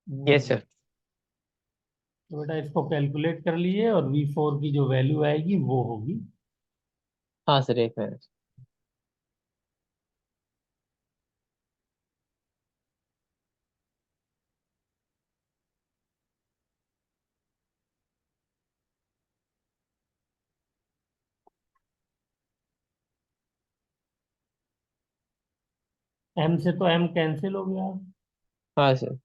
Yes sir. तो बेटा इसको कैलकुलेट कर लिए और V4 की जो वैल्यू आएगी वो होगी। हाँ सर, एक मिनट। M से तो M कैंसिल हो गया। हाँ सर।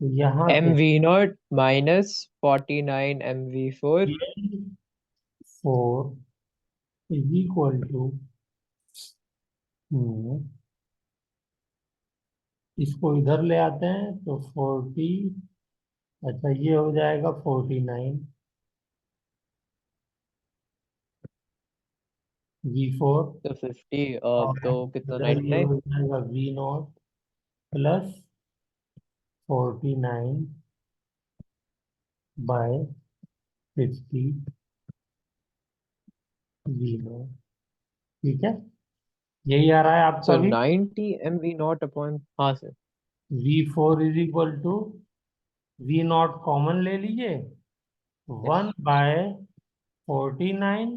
तो यहाँ एम से V naught -49 MV4। 4 is equal to, इसको इधर ले आते हैं तो 40, अच्छा ये हो जाएगा 49 V4, तो 50 और तो कितना, इधर नाइन्टी ये नाइन हो जाएगा V0 प्लस 49 बाय 50 V0। ठीक है, यही आ रहा है आपका सो भी। 90 MV0 अपॉन, हाँ sir. V4 is equal to, V0 common ले लीजिए, यस। 1/49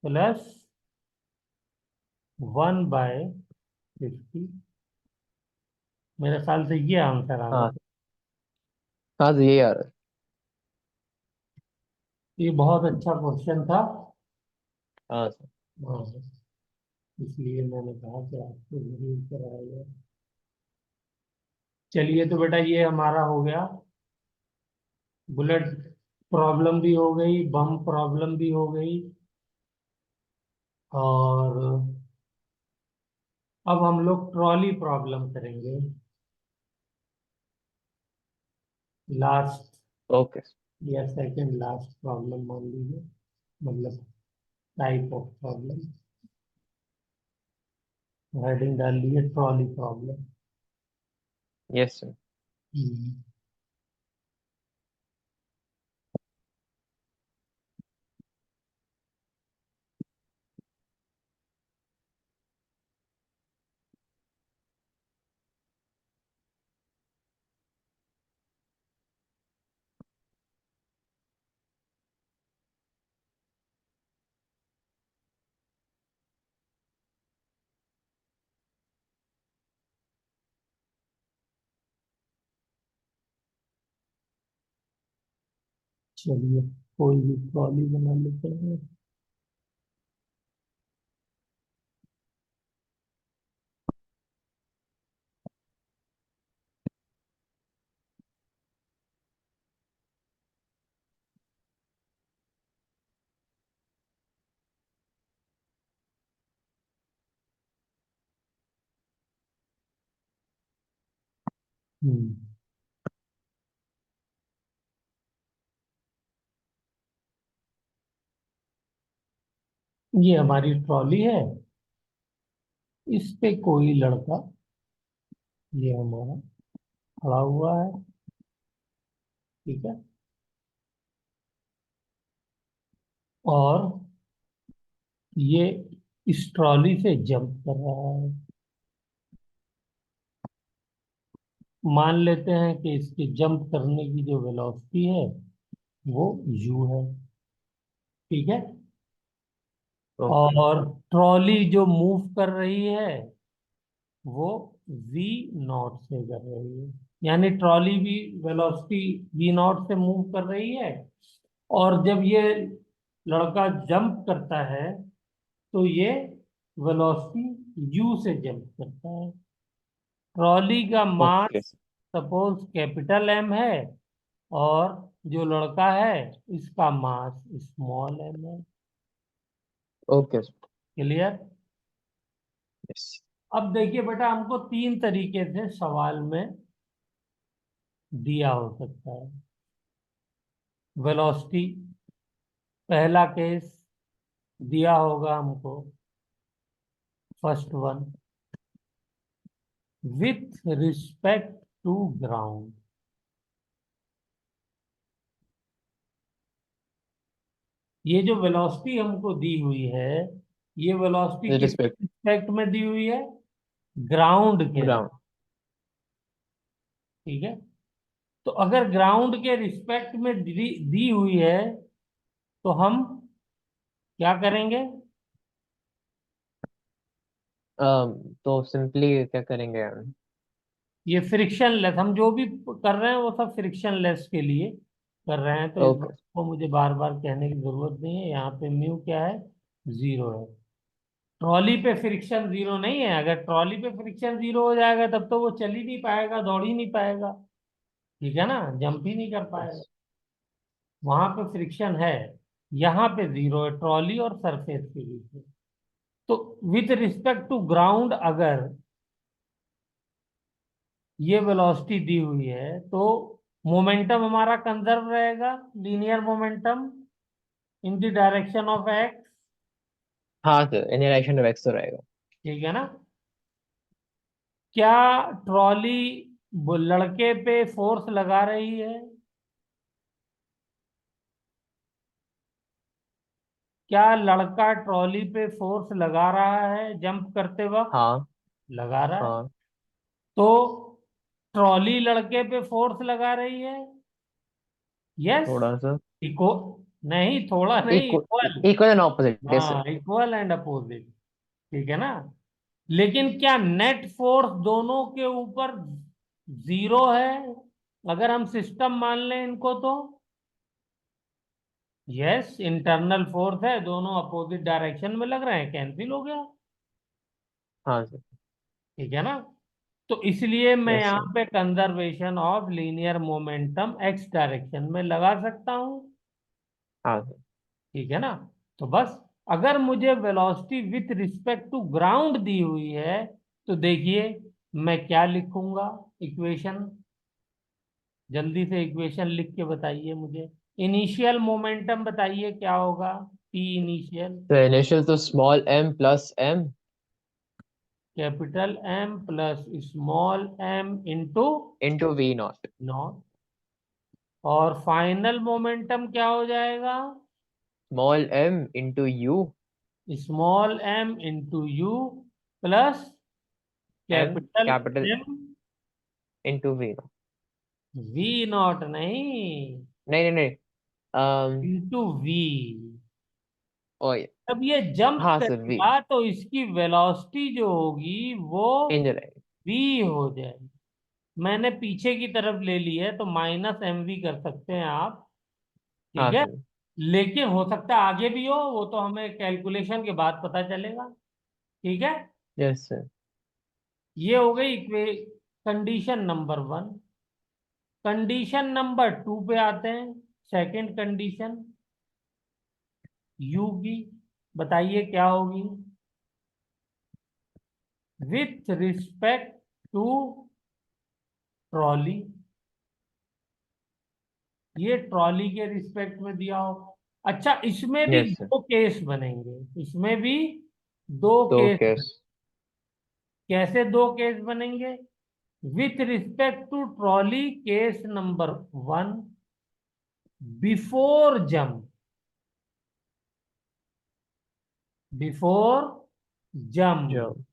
प्लस 1/50। मेरे ख्याल से ये आंसर आ गया। हाँ। हाँ सर, यही आ रहा है। ये बहुत अच्छा क्वेश्चन था। हाँ सर। हाँ, इसलिए मैंने कहा कि आपको जरूर कराया जाए। चलिए तो बेटा ये हमारा हो गया, बुलेट प्रॉब्लम भी हो गई, बम प्रॉब्लम भी हो गई, और अब हम लोग ट्रॉली प्रॉब्लम करेंगे, लास्ट ओके। या सेकंड लास्ट प्रॉब्लम मान लीजिए, मतलब टाइप ऑफ प्रॉब्लम। हेडिंग डाल लिए ट्रॉली प्रॉब्लम। Yes sir. चलिए कोई भी ट्रॉली बना लेते हैं। हम्म, ये हमारी ट्रॉली है, इस पे कोई लड़का, ये हमारा खड़ा हुआ है। ठीक है, और ये इस ट्रॉली से जंप कर रहा है। मान लेते हैं कि इसके जंप करने की जो वेलोसिटी है वो u है। ठीक है, ओके। और ट्रॉली जो मूव कर रही है वो V0 से कर रही है, यानी ट्रॉली भी वेलोसिटी V0 से मूव कर रही है, और जब ये लड़का जंप करता है तो ये वेलोसिटी u से जंप करता है। ट्रॉली का ओके। मास सपोज कैपिटल M है, और जो लड़का है इसका मास स्मॉल m है। Okay sir. क्लियर। यस। अब देखिए बेटा, हमको तीन तरीके से सवाल में दिया हो सकता है वेलोसिटी। पहला केस दिया होगा हमको, first one, with respect to ground. ये जो वेलोसिटी हमको दी हुई है, ये वेलोसिटी किस रिस्पेक्ट। रिस्पेक्ट में दी हुई है? ग्राउंड के। ग्राउंड। ठीक है। तो अगर ग्राउंड के रिस्पेक्ट में दी हुई है तो हम क्या करेंगे? तो सिंपली क्या करेंगे हम? ये फ्रिक्शन लेस, हम जो भी कर रहे हैं वो सब फ्रिक्शन लेस के लिए कर रहे हैं, तो इस ओके। बात को मुझे बार बार कहने की जरूरत नहीं है। यहाँ पे म्यू क्या है? जीरो है। ट्रॉली पे फ्रिक्शन जीरो नहीं है। अगर ट्रॉली पे फ्रिक्शन जीरो हो जाएगा तब तो वो चल ही नहीं पाएगा, दौड़ ही नहीं पाएगा। ठीक है ना, जंप ही नहीं कर पाएगा। यस। वहां पे फ्रिक्शन है, यहाँ पे जीरो है ट्रॉली और सरफेस के बीच में। तो विथ रिस्पेक्ट टू ग्राउंड अगर ये वेलोसिटी दी हुई है तो मोमेंटम हमारा कंजर्व रहेगा, linear momentum in the direction of X. हाँ sir, in direction of X तो रहेगा। ठीक है ना। क्या ट्रॉली वो लड़के पे फोर्स लगा रही है? क्या लड़का ट्रॉली पे फोर्स लगा रहा है जंप करते वक्त? हाँ। लगा रहा है। हाँ। तो ट्रॉली लड़के पे फोर्स लगा रही है। यस। थोड़ा सा। इको नहीं, थोड़ा नहीं, equal. Equal, equal and opposite, yes sir. हाँ, इक्वल एंड अपोजिट। ठीक है ना। लेकिन क्या नेट फोर्स दोनों के ऊपर जीरो है अगर हम सिस्टम मान लें इनको तो? यस, इंटरनल फोर्स है, दोनों अपोजिट डायरेक्शन में लग रहे हैं, कैंसिल हो गया। हाँ सर। ठीक है ना। तो इसलिए मैं यस यहाँ सर। पे conservation of linear momentum x direction में लगा सकता हूँ। हाँ सर। ठीक है ना। तो बस, अगर मुझे velocity with respect to ground दी हुई है तो देखिए मैं क्या लिखूंगा इक्वेशन। जल्दी से इक्वेशन लिख के बताइए मुझे। इनिशियल मोमेंटम बताइए क्या होगा? पी इनिशियल, तो इनिशियल तो small M plus M capital M plus small M into into we naught. Naught. और फाइनल मोमेंटम क्या हो जाएगा? Small M into U small M into you plus M capital capital M into we naught. V naught नहीं, नहीं नहीं नहीं। Into we. ओ ये। जब ये जंप हाँ सर, वी करेगा तो इसकी वेलोसिटी जो होगी वो चेंज रहेगा। वी हो जाएगी। मैंने पीछे की तरफ ले ली है तो माइनस एम वी कर सकते हैं आप। ठीक हाँ है। सर। लेकिन हो सकता है आगे भी हो, वो तो हमें कैलकुलेशन के बाद पता चलेगा। ठीक है। Yes sir. ये हो गई condition number one. Condition number two पे आते हैं। सेकंड कंडीशन यू की, बताइए क्या होगी? विथ रिस्पेक्ट टू ट्रॉली, ये ट्रॉली के रिस्पेक्ट में दिया हो। अच्छा, इसमें भी यस सर। दो केस बनेंगे, इसमें भी दो तो केस केस। कैसे दो केस बनेंगे? With respect to trolley case number one, before jump, before जो। जंप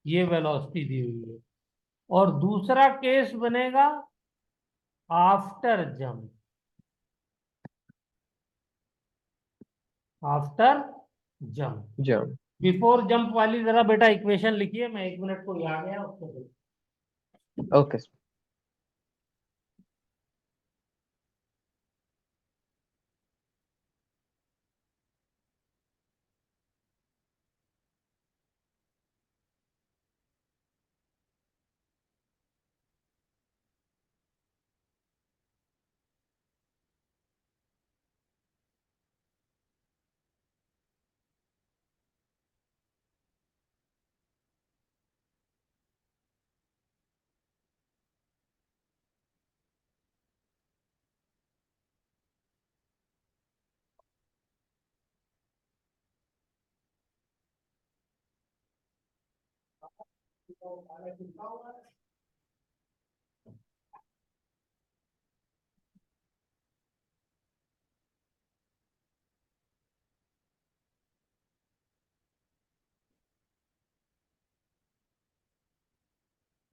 ये वेलोसिटी दी हुई है। और दूसरा केस बनेगा आफ्टर जंप, आफ्टर जंप। जो। बिफोर जंप वाली जरा बेटा इक्वेशन लिखिए, मैं एक मिनट को याद गया उसको। ओके।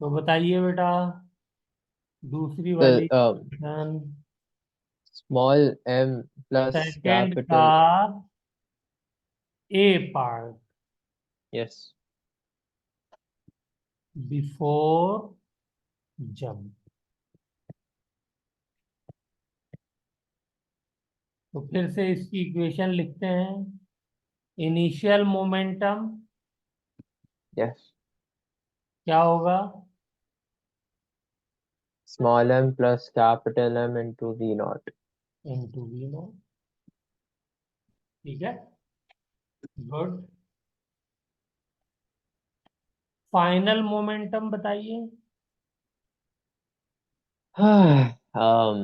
तो बताइए बेटा। दूसरी वाली sir equation, small M plus second का capital, a part yes. Before jump. तो फिर से इसकी इक्वेशन लिखते हैं। इनिशियल मोमेंटम यस, क्या होगा? Small M plus capital M into we naught. Into V no. ठीक है, गुड। फाइनल मोमेंटम बताइए। um,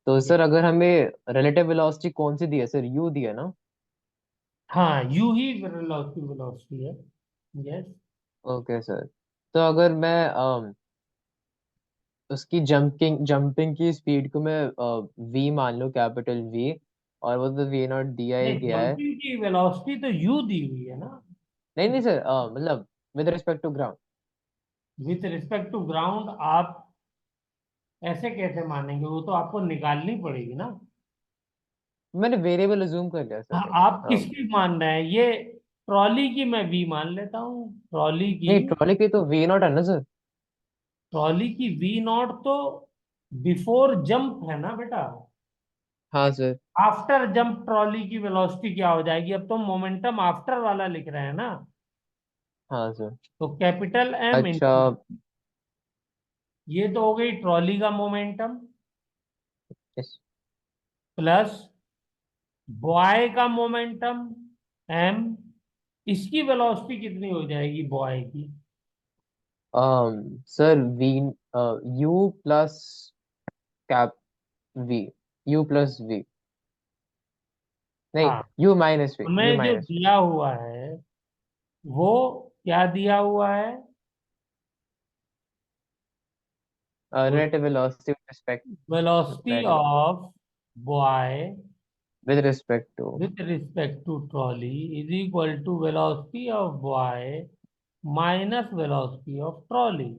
तो सर अगर हमें रिलेटिव वेलोसिटी कौन सी दी है सर, यू दी है ना? हाँ, यू ही वेलोसिटी वेलोसिटी है। यस। Okay sir. तो अगर मैं उसकी जंपिंग जंपिंग की स्पीड को मैं वी मान लूँ, कैपिटल वी, और वो तो वी नॉट दिया ही नहीं, गया है। जंपिंग की वेलोसिटी तो यू दी हुई है ना। नहीं नहीं सर, मतलब with respect to ground. With respect to ground आप ऐसे कैसे मानेंगे? वो तो आपको निकालनी पड़ेगी ना। मैंने वेरिएबल अज्यूम कर लिया हाँ, सर। आप किसकी मान रहे हैं ये? ट्रॉली की मैं वी मान लेता हूँ, ट्रॉली की। नहीं, ट्रॉली की तो वी नॉट है ना सर। ट्रॉली की वी नॉट तो बिफोर जंप है ना बेटा। हाँ सर। आफ्टर जंप ट्रॉली की वेलोसिटी क्या हो जाएगी? अब तो मोमेंटम आफ्टर वाला लिख रहे हैं ना। हाँ सर। तो कैपिटल एम अच्छा। इंटू, ये तो हो गई ट्रॉली का मोमेंटम, यस। प्लस बॉय का मोमेंटम एम। इसकी वेलोसिटी कितनी हो जाएगी बॉय की? Sir V, U plus cap V, U plus V, नहीं, हाँ, यू माइनस वी, यू हमें जो माइनस वी। दिया हुआ है वो क्या दिया हुआ है? Relative velocity with respect, velocity of boy with respect to. With respect to trolley is equal to velocity of boy minus velocity of trolley.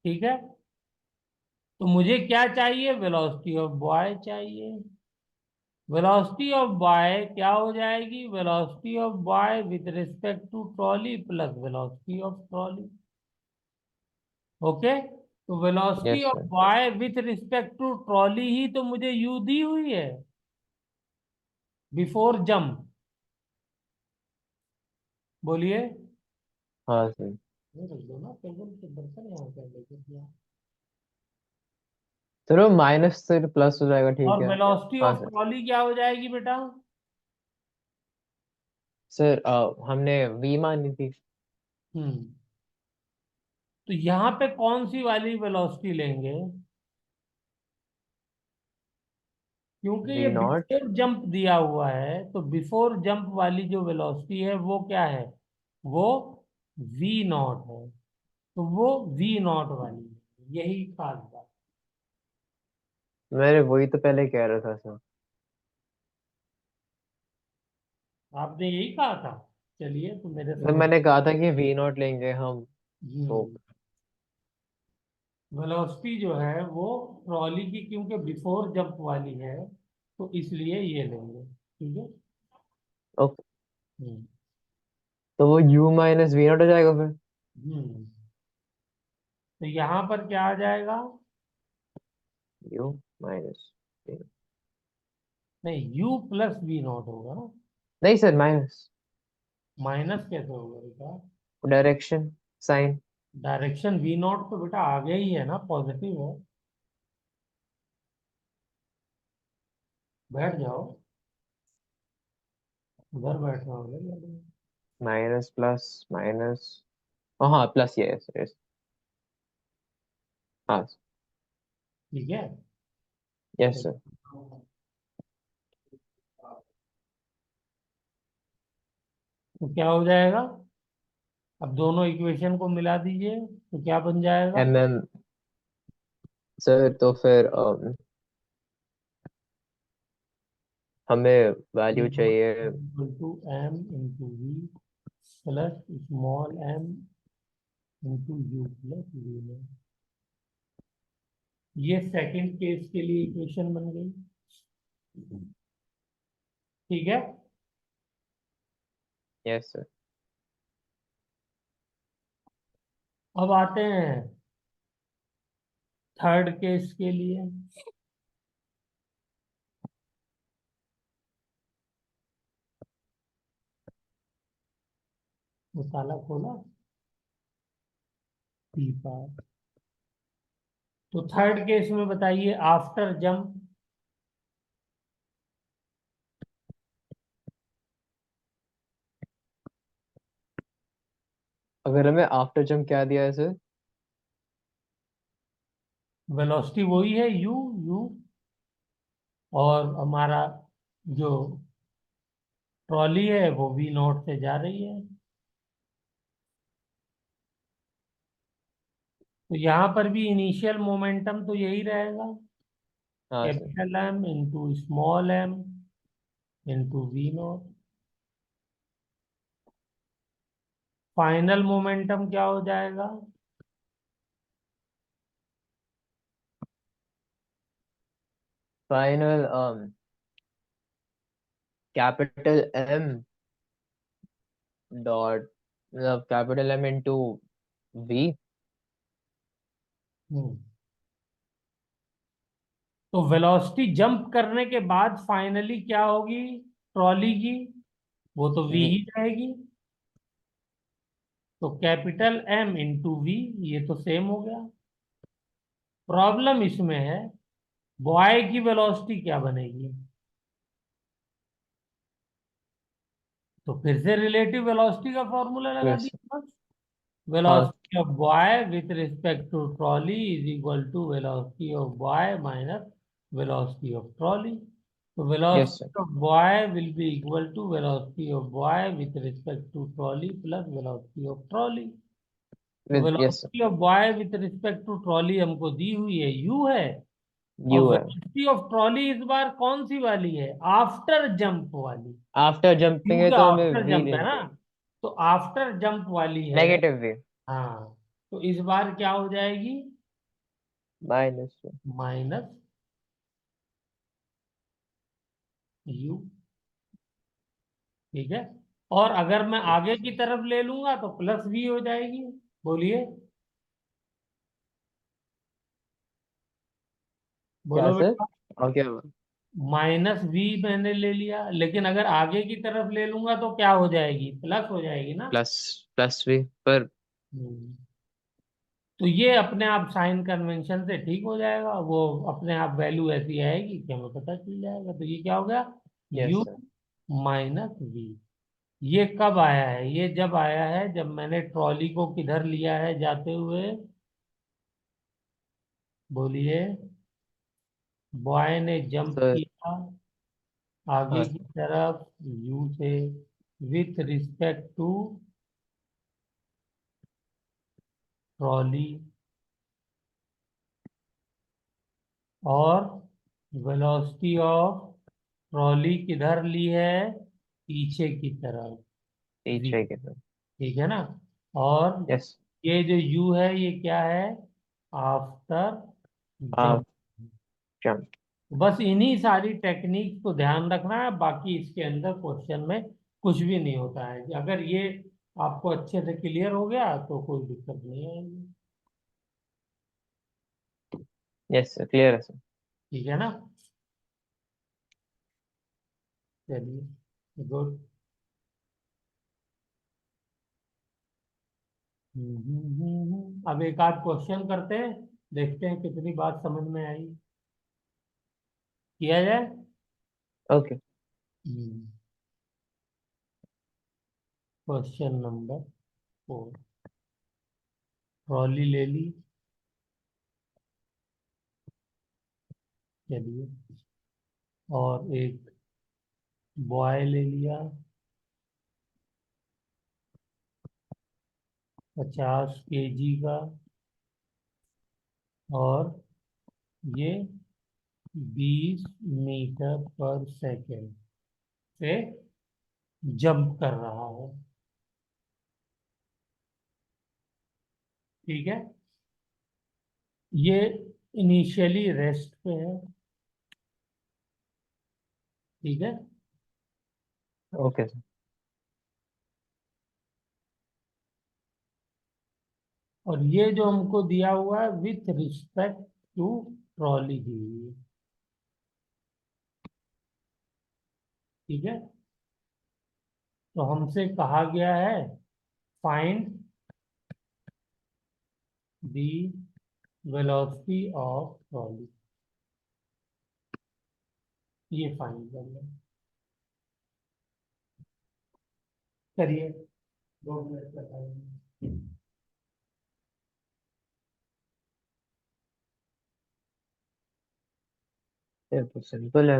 ठीक है, तो मुझे क्या चाहिए? वेलोसिटी ऑफ बॉय चाहिए। वेलोसिटी ऑफ बॉय क्या हो जाएगी? Velocity of boy with respect to trolley plus velocity of trolley. Okay, तो velocity yes of sir. Boy with respect to trolley ही तो मुझे यू दी हुई है बिफोर जंप। बोलिए। हाँ सर। ये रख दो ना टेबल के बर्तन, यहाँ पे लेके दिया। सर वो माइनस से प्लस हो जाएगा, ठीक और है। वेलोसिटी हाँ ऑफ सर। ट्रॉली क्या हो जाएगी बेटा? सर हमने वी मानी थी। हम्म, तो यहाँ पे कौन सी वाली वेलोसिटी लेंगे? क्योंकि ये वी नॉट। बिफोर जंप दिया हुआ है, तो बिफोर जंप वाली जो वेलोसिटी है वो क्या है? वो वी नॉट है। तो वो वी नॉट वाली है, यही खास बात। मैंने वही तो पहले कह रहा था सर। आपने यही कहा था। चलिए, तो मेरे तो समझ। मैंने कहा था कि वी नॉट लेंगे हम। तो वेलोसिटी जो है वो ट्रॉली की, क्योंकि बिफोर जंप वाली है, तो इसलिए ये लेंगे। ठीक है। ओके, हम्म। तो वो u माइनस वी नॉट हो जाएगा फिर। हम्म, तो यहाँ पर क्या आ जाएगा? u माइनस, नहीं, यू प्लस वी नॉट होगा ना। नहीं सर, माइनस। माइनस कैसे होगा बेटा? Direction, sign. Direction v nought तो बेटा आगे ही है ना, पॉजिटिव है। बैठ जाओ, उधर बैठ रहा हो। माइनस प्लस माइनस, हाँ प्लस, यस यस। हाँ। ठीक है। Yes sir. तो क्या हो जाएगा? अब दोनों इक्वेशन को मिला दीजिए तो क्या बन जाएगा? mm, सर तो फिर हमें वैल्यू चाहिए। Equal to M into v plus small M into you plus v. ये सेकंड केस के लिए इक्वेशन बन गई। ठीक है। Yes sir. अब आते हैं थर्ड केस के लिए। मसाला खोला पीपा। तो थर्ड केस में बताइए, आफ्टर जंप अगर हमें आफ्टर जंप क्या दिया है सर? वेलोसिटी वही है यू। यू और हमारा जो ट्रॉली है वो वी नॉट से जा रही है। तो यहाँ पर भी इनिशियल मोमेंटम तो यही रहेगा, हाँ sir. Capital M into small M into we nought. Final momentum क्या हो जाएगा? फाइनल कैपिटल एम डॉट, मतलब capital M into v. Hmm. तो वेलोसिटी जंप करने के बाद फाइनली क्या होगी ट्रॉली की? वो तो वी वी। ही रहेगी। तो कैपिटल एम इंटू वी, ये तो सेम हो गया। प्रॉब्लम इसमें है बॉय की वेलोसिटी क्या बनेगी? तो फिर से रिलेटिव वेलोसिटी का फॉर्मूला लगा फिर से। दिया। हाँ। Velocity of boy with respect to trolley is equal to velocity of boy minus velocity of trolley. तो yes sir. Velocity of boy will be equal to velocity of boy with respect to trolley plus velocity of trolley. तो with yes sir. Velocity of boy with respect to trolley हमको दी हुई है you है। और you है। Velocity of trolley इस बार कौन सी वाली है? आफ्टर जंप वाली। आफ्टर जंपिंग यू है का तो हमें आफ्टर वी जंप है लेनी ना। पड़ेगी। तो आफ्टर जंप वाली है। Negative v. हाँ। तो इस बार क्या हो जाएगी? माइनस। Minus u. ठीक है। और अगर मैं आगे की तरफ ले लूंगा तो प्लस वी हो जाएगी। बोलिए। क्या बोलो सर? बेटा। और क्या हुआ? माइनस वी मैंने ले लिया, लेकिन अगर आगे की तरफ ले लूंगा तो क्या हो जाएगी? प्लस हो जाएगी ना। प्लस। प्लस वी पर। हम्म। तो ये अपने आप साइन कन्वेंशन से ठीक हो जाएगा, वो अपने आप वैल्यू ऐसी आएगी कि हमें पता चल जाएगा। तो ये क्या हो गया? Yes u sir. Minus v. ये कब आया है? ये जब आया है जब मैंने ट्रॉली को किधर लिया है जाते हुए? बोलिए। बॉय ने जंप सर। किया आगे हाँ की सर। तरफ यू से विथ रिस्पेक्ट टू ट्रॉली, और वेलोसिटी ऑफ ट्रॉली किधर ली है? पीछे की तरफ वी। पीछे के सर। ठीक है ना। और यस। ये जो यू है ये क्या है? After jump. आप जंप। बस इन्हीं सारी टेक्निक को ध्यान रखना है, बाकी इसके अंदर क्वेश्चन में कुछ भी नहीं होता है। अगर ये आपको अच्छे से क्लियर हो गया तो कोई दिक्कत नहीं आएगी। यस सर, क्लियर है सर। ठीक है ना। चलिए गुड। अब एक आध क्वेश्चन करते हैं, देखते हैं कितनी बात समझ में आई। किया जाए। ओके। Question number 4। ट्रॉली ले ली। चलिए। और एक बॉय ले लिया 50 kg का, और ये 20 मीटर पर सेकेंड से जंप कर रहा है। ठीक है। ये इनिशियली रेस्ट पे है। ठीक है। Okay sir. और ये जो हमको दिया हुआ है विथ रिस्पेक्ट टू ट्रॉली दी हुई है। ठीक है। तो हमसे कहा गया है find the velocity of trolley. ये फाइंड कर लें। करिए। 2 मिनट का टाइम। ये तो सिंपल है।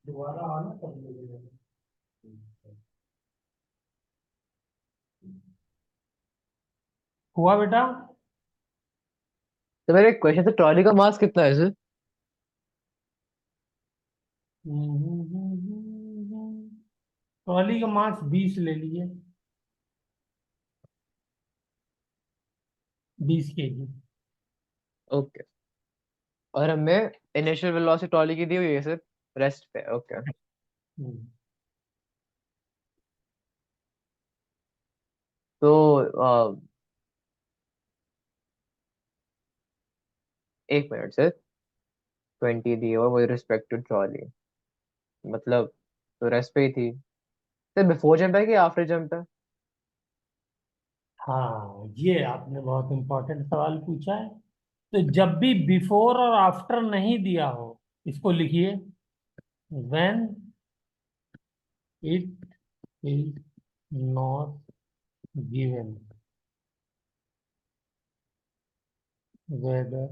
दोबारा आना कर लीजिए। हुआ बेटा। तो मेरे क्वेश्चन से ट्रॉली का मास कितना है सर? ट्रॉली का मास 20 ले लिए। 20 kg। ओके। और हमें इनिशियल वेलोसिटी ट्रॉली की दी हुई है सर, रेस्ट पे। ओके। हम्म। तो एक मिनट सर। 20 दी हुआ विद रिस्पेक्ट टू ट्रॉली, मतलब तो रेस्ट पे ही थी सर। बिफोर जंप है कि आफ्टर जंप है? हाँ, ये आपने बहुत इंपॉर्टेंट सवाल पूछा है। तो जब भी बिफोर और आफ्टर नहीं दिया हो, इसको लिखिए। When it is not given whether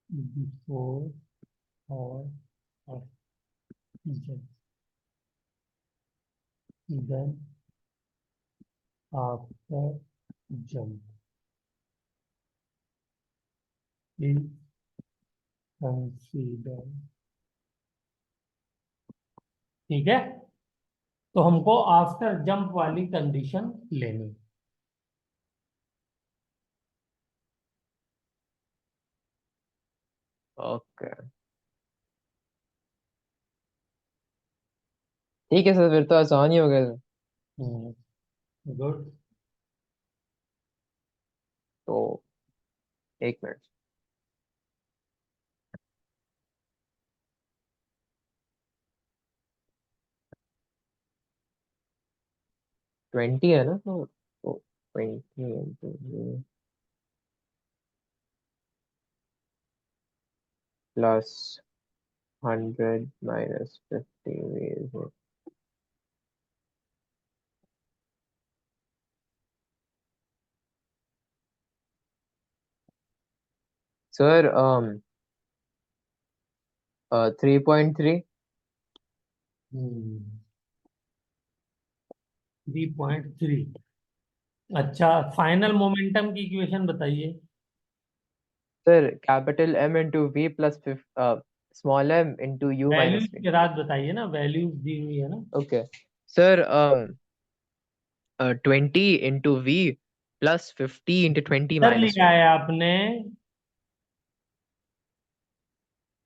before और after, then after jump is consider. ठीक है। तो हमको आफ्टर जंप वाली कंडीशन लेनी। ओके। ठीक है सर, फिर तो आसान ही हो गया सर। गुड। तो एक मिनट। 20 है ना, तो 20 प्लस 100 - 50 सर 3.3। 3.3। अच्छा, फाइनल मोमेंटम की इक्वेशन बताइए। Sir capital M into v plus small m into u values minus v. के साथ बताइए ना, वैल्यूज दी हुई है ना। Okay sir. 20 into v plus 50 into 20 कर माइनस लिया वी। है आपने।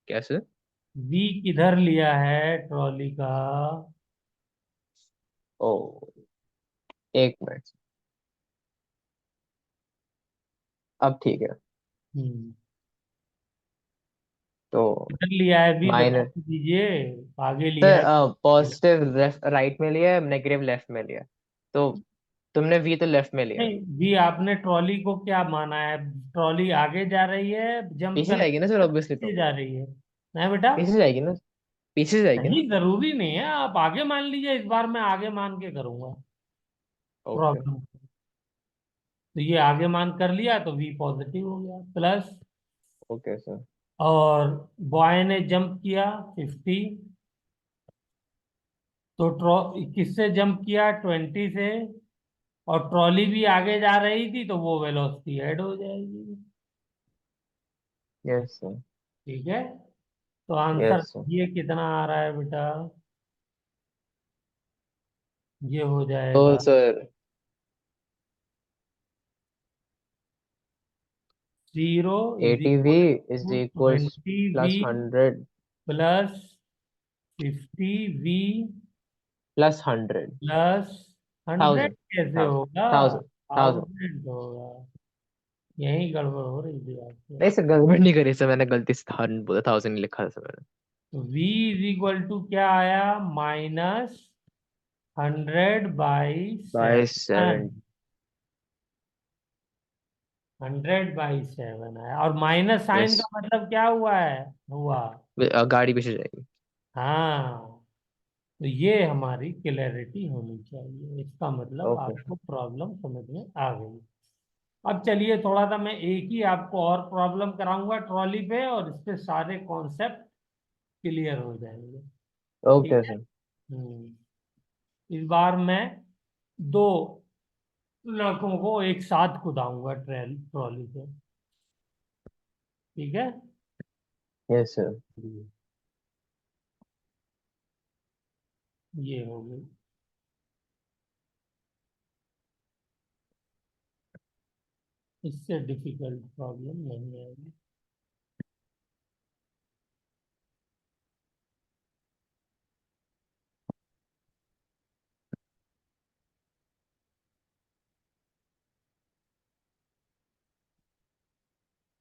कैसे? वी किधर लिया है ट्रॉली का? ओ, एक मिनट। अब ठीक है। हम्म। तो किधर लिया है वी, बता माइनस। तो दीजिए। आगे लिया सर, है? पॉजिटिव लेफ्ट राइट में लिया है, नेगेटिव लेफ्ट में लिया है। तो तुमने वी तो लेफ्ट में लिया है। नहीं, वी आपने ट्रॉली को क्या माना है? ट्रॉली आगे जा रही है, जंप पीछे कर जाएगी ना सर, ऑब्वियसली। पीछे तो जा रही है ना बेटा? पीछे जाएगी ना, पीछे जाएगी ना। नहीं, जरूरी नहीं है, आप आगे मान लीजिए, इस बार मैं आगे मान के करूंगा ओके। प्रॉब्लम। तो ये आगे मान कर लिया तो वी पॉजिटिव हो गया प्लस। Okay sir. और बॉय ने जंप किया 50, तो किससे जंप किया? 20 से। और ट्रॉली भी आगे जा रही थी तो वो वेलोसिटी ऐड हो जाएगी। Yes sir. ठीक है, तो आंसर यस सर। ये कितना आ रहा है बेटा? ये हो तो जाएगा sir 0 is 80V equal is to equals 20 v plus 100 plus 50 v plus 100। Plus 100 1000। कैसे 1000। होगा? 1000। 1000। 1000 होगा। यही गड़बड़ हो रही थी आपसे। नहीं सर, गड़बड़ नहीं करी सर, मैंने गलती से 1000 बोला, 1000 लिखा था सर मैंने। तो v इज इक्वल टू क्या आया? -100/7। बाय 7। 100/7 है, और माइनस साइन यस। का मतलब क्या हुआ है? हुआ। गाड़ी पीछे जाएगी। हाँ, तो ये हमारी क्लैरिटी होनी चाहिए, इसका मतलब ओके। आपको प्रॉब्लम समझ में आ गई। अब चलिए, थोड़ा सा मैं एक ही आपको और प्रॉब्लम कराऊंगा ट्रॉली पे, और इस पे सारे कॉन्सेप्ट क्लियर हो जाएंगे। ठीक ओके है। सर। इस बार मैं दो लड़कों को एक साथ कुदाऊंगा ट्रॉली पे। ठीक है। Yes sir. ये हो गई। इससे डिफिकल्ट प्रॉब्लम नहीं आएगी।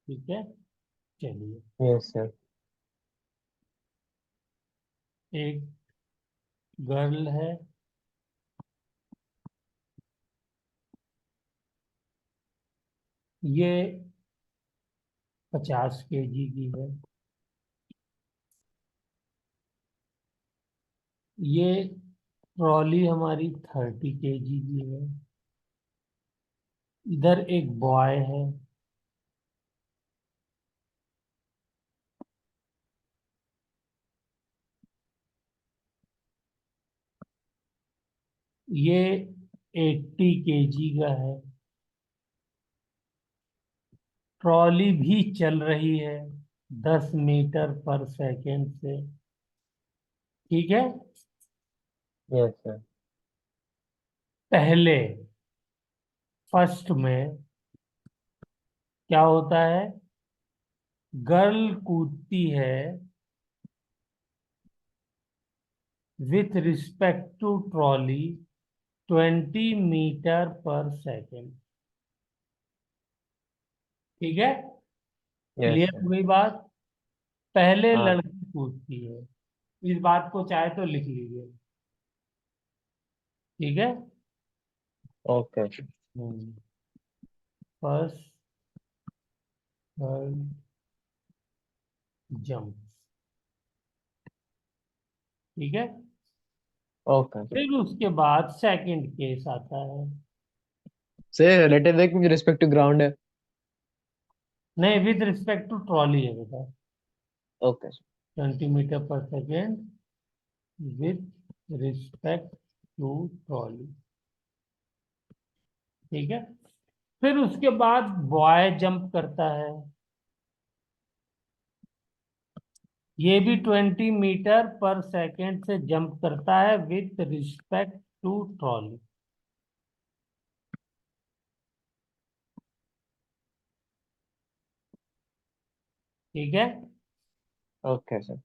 ठीक है, चलिए। Yes sir. एक गर्ल है, ये 50 kg की है। ये ट्रॉली हमारी 30 kg की है। इधर एक बॉय है, ये 80 kg का है। ट्रॉली भी चल रही है 10 मीटर पर सेकेंड से। ठीक है। Yes sir. पहले फर्स्ट में क्या होता है? गर्ल कूदती है with respect to trolley 20 metre per second. ठीक है, यस क्लियर सर। हो गई बात? पहले हाँ। लड़की कूदती है, इस बात को चाहे तो लिख लीजिए। ठीक है। ओके। First girl jump. ठीक है। Okay sir. फिर उसके बाद सेकंड केस आता है। सर रिलेटिव देख, मुझे रिस्पेक्ट टू ग्राउंड है। नहीं, विद रिस्पेक्ट टू ट्रॉली है बेटा। Okay sir. 20 metre per second with respect to trolley. ठीक है। फिर उसके बाद बॉय जंप करता है, ये भी 20 मीटर पर सेकेंड से जंप करता है विथ रिस्पेक्ट टू ट्रॉली। ठीक है। Okay sir.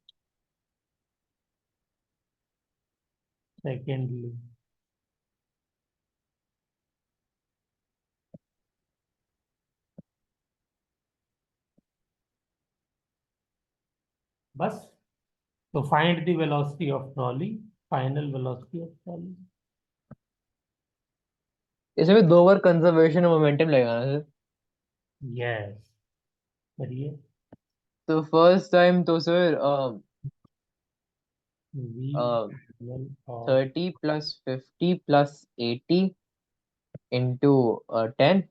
सेकेंडली। बस। तो find the velocity of trolley, final velocity of trolley. इसमें 2 बार कंजर्वेशन और मोमेंटम लगेगा ना सर? यस, करिए। तो फर्स्ट टाइम तो sir v of 30 + 50 + 80 into 10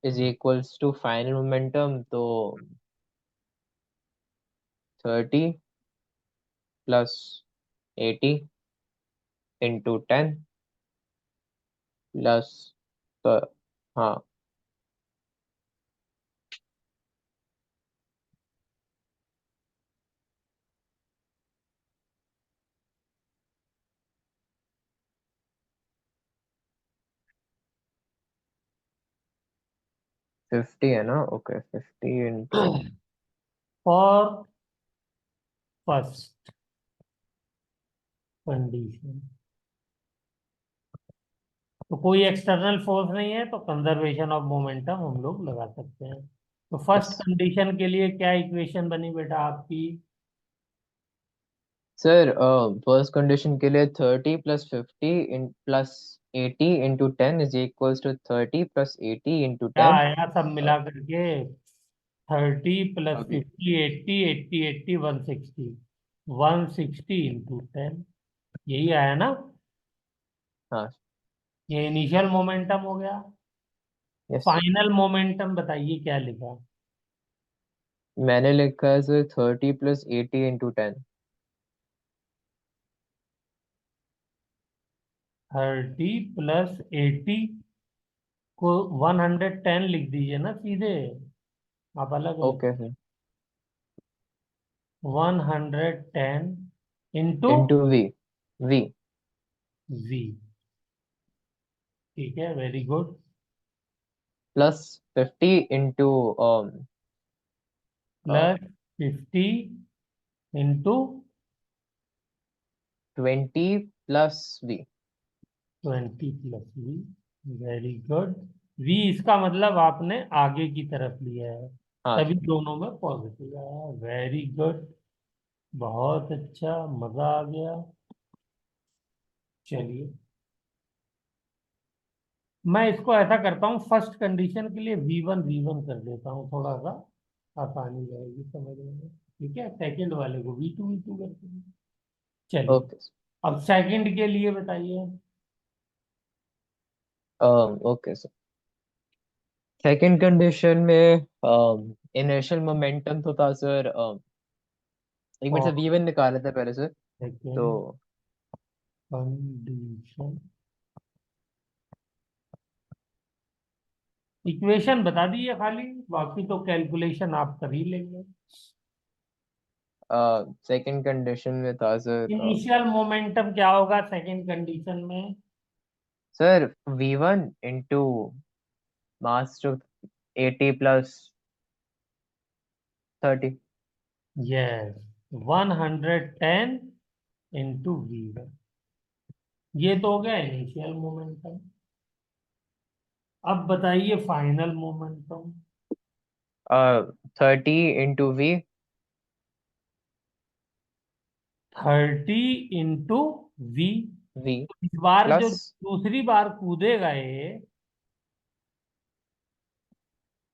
is equals to final momentum. तो 30 + 80 इंटू 10 प्लस, तो हाँ, 50 है ना? Okay, 50 into. For first condition. तो कोई एक्सटर्नल फोर्स नहीं है, तो कंजर्वेशन ऑफ मोमेंटम हम लोग लगा सकते हैं। तो फर्स्ट यस कंडीशन के लिए क्या इक्वेशन बनी बेटा आपकी? सर, फर्स्ट कंडीशन के लिए 30 + 50 + 80 इज इक्वल्स टू 30 + 80 इंटू क्या 10। आया सब मिला करके? 30 + 50, 80, 80, 80, 160। 160 × 10, यही आया ना? हाँ। ये इनिशियल मोमेंटम हो गया। यस, फाइनल मोमेंटम बताइए क्या लिखा? मैंने लिखा है सर 30 + 80 इंटू 10। 30 + 80 को 110 लिख दीजिए ना सीधे। आप अलग लिख। Okay sir. 110 into into v. V v. ठीक है, very good. Plus 50 into +50 into 20 + v. 20 + v. Very good. V इसका मतलब आपने आगे की तरफ लिया है, हाँ तभी सर। दोनों में पॉजिटिव आया। वेरी गुड, बहुत अच्छा, मजा आ गया। चलिए, मैं इसको ऐसा करता हूँ, फर्स्ट कंडीशन के लिए V1 कर देता हूँ, थोड़ा सा आसानी रहेगी समझने में। ठीक है, सेकंड वाले को V2 करते हैं। चलिए, ओके सर। अब सेकंड के लिए बताइए। ओके सर, सेकंड कंडीशन में इनिशियल मोमेंटम तो था सर, एक मिनट से और V1 निकाले थे पहले सर। तो सेकंड कंडीशन, इक्वेशन बता दीजिए खाली, बाकी तो कैलकुलेशन आप कर ही लेंगे। सेकंड कंडीशन में था सर, इनिशियल मोमेंटम क्या होगा सेकंड कंडीशन में? Sir V1 into mass to 80 + 30। Yes, 110 × V1। ये तो हो गया इनिशियल मोमेंटम। अब बताइए final momentum. 30 into v. 30 × V। V इस बार जो प्लस। दूसरी बार कूदेगा ये,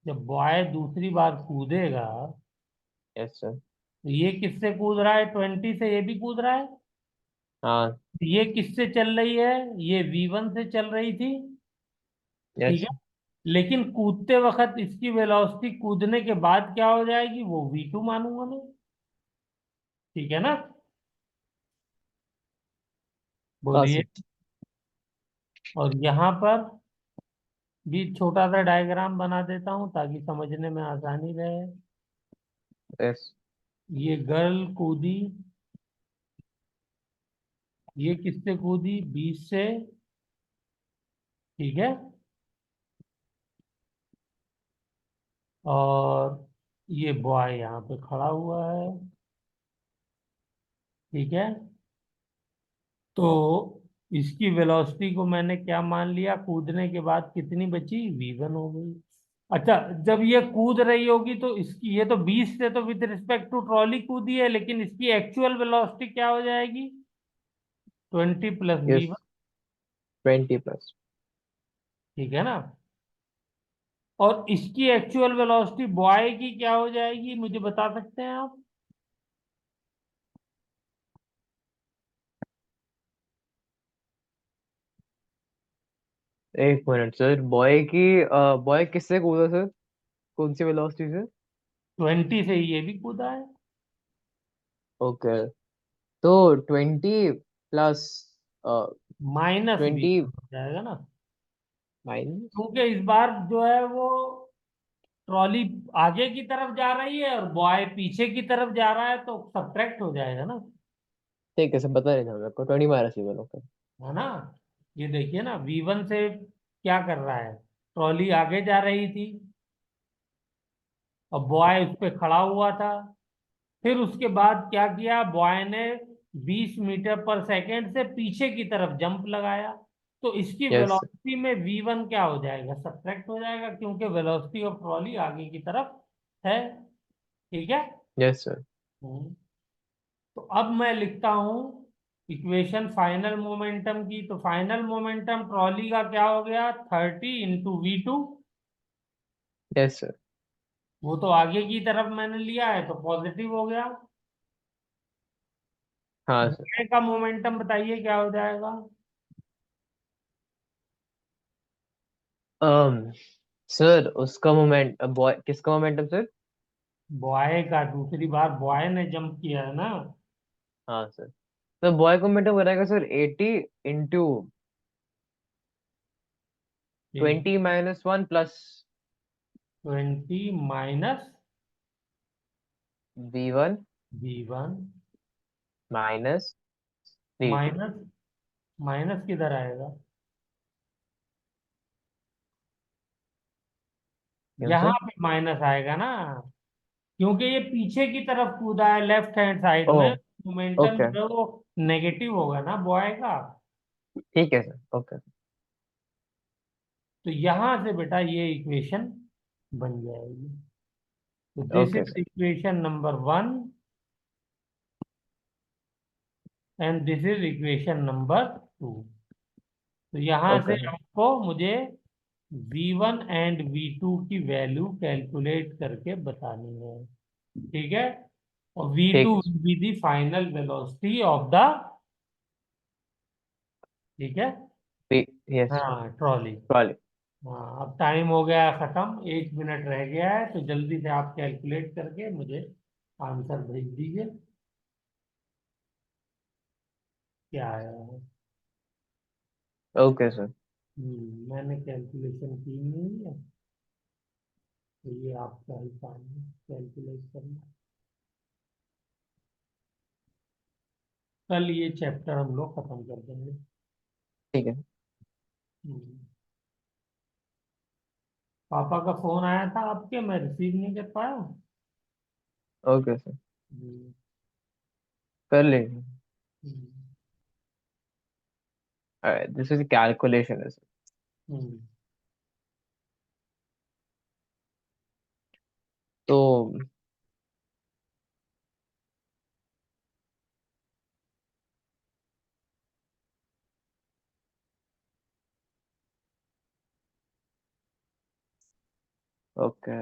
जब बॉय दूसरी बार कूदेगा, यस सर। तो ये किससे कूद रहा है? 20 से ये भी कूद रहा है। हाँ। ये किससे चल रही है? ये V1 से चल रही थी। ठीक यस। है, लेकिन कूदते वक्त इसकी वेलोसिटी कूदने के बाद क्या हो जाएगी, वो V2 मानूंगा मैं। ठीक है ना? हाँ बोलिए। सर। और यहाँ पर भी छोटा सा डायग्राम बना देता हूँ ताकि समझने में आसानी रहे। यस। ये गर्ल कूदी, ये किससे कूदी? 20 से। ठीक है, और ये बॉय यहाँ पे खड़ा हुआ है। ठीक है, तो इसकी वेलोसिटी को मैंने क्या मान लिया, कूदने के बाद कितनी बची, v1 हो गई। अच्छा, जब ये कूद रही होगी तो इसकी, ये तो 20 से तो विद रिस्पेक्ट टू ट्रॉली कूदी है, लेकिन इसकी एक्चुअल वेलोसिटी क्या हो जाएगी, 20 प्लस वी यस, वन 20+। ठीक है ना। और इसकी एक्चुअल वेलोसिटी बॉय की क्या हो जाएगी, मुझे बता सकते हैं आप। 1 मिनट सर, बॉय किससे कूदा सर? कौन सी वेलोसिटी से? 20 से ही ये भी कूदा है। ओके, तो 20 प्लस माइनस वी 20 वन हो जाएगा ना, माइनस। क्योंकि इस बार जो है वो ट्रॉली आगे की तरफ जा रही है और बॉय पीछे की तरफ जा रहा है, तो सब्ट्रैक्ट हो जाएगा ना। ठीक है सर, बता नहीं था मेरे को, 20 - ओके। है ना। ये देखिए ना, v1 से क्या कर रहा है, ट्रॉली आगे जा रही थी और बॉय उस पे खड़ा हुआ था। फिर उसके बाद क्या किया, बॉय ने 20 मीटर पर सेकेंड से पीछे की तरफ जंप लगाया। तो इसकी यस सर। वेलोसिटी में v1 क्या हो जाएगा, सब्ट्रैक्ट हो जाएगा, क्योंकि वेलोसिटी ऑफ ट्रॉली आगे की तरफ है। ठीक है। Yes sir. हम्म। तो अब मैं लिखता हूं इक्वेशन फाइनल मोमेंटम की। तो फाइनल मोमेंटम ट्रॉली का क्या हो गया, 30 × v2। Yes sir. वो तो आगे की तरफ मैंने लिया है तो पॉजिटिव हो गया। हाँ सर। बॉय का मोमेंटम बताइए क्या हो जाएगा। um, सर उसका मोमेंट, बॉय किसका मोमेंटम सर? बॉय का, दूसरी बार बॉय ने जंप किया है ना। हाँ सर, तो बॉय का मोमेंटम रहेगा sir 80 × 20 - 1 plus 20 - v1 v1 -v2। Minus, minus किधर आएगा, क्यों यहाँ सर? पे माइनस आएगा ना, क्योंकि ये पीछे की तरफ कूदा है लेफ्ट हैंड साइड ओ, में। मोमेंटम ओके, जो है वो नेगेटिव होगा ना बॉय का। ठीक है सर, ओके। तो यहां से बेटा ये इक्वेशन बन जाएगी। तो this okay is sir. Equation number 1 and this is equation number 2। तो यहां से ओके सर। आपको मुझे v1 एंड v2 की वैल्यू कैलकुलेट करके बतानी है। ठीक है। और v2 ठीक है will be the final velocity of the, ठीक है, सर। Yes sir. हाँ ट्रॉली। वाले। हाँ अब टाइम हो गया है खत्म, 1 मिनट रह गया है, तो जल्दी से आप कैलकुलेट करके मुझे आंसर भेज दीजिए क्या आया है। Okay sir. मैंने कैलकुलेशन की नहीं है, तो ये आपका ही काम है कैलकुलेट करना। कल ये चैप्टर हम लोग खत्म कर देंगे। ठीक है। हम्म, पापा का फोन आया था आपके, मैं रिसीव नहीं कर पाया। ओके सर, हम्म, कर लेंगे। हम्म, दिस इज कैलकुलेशन है सर। हम्म। तो ओके,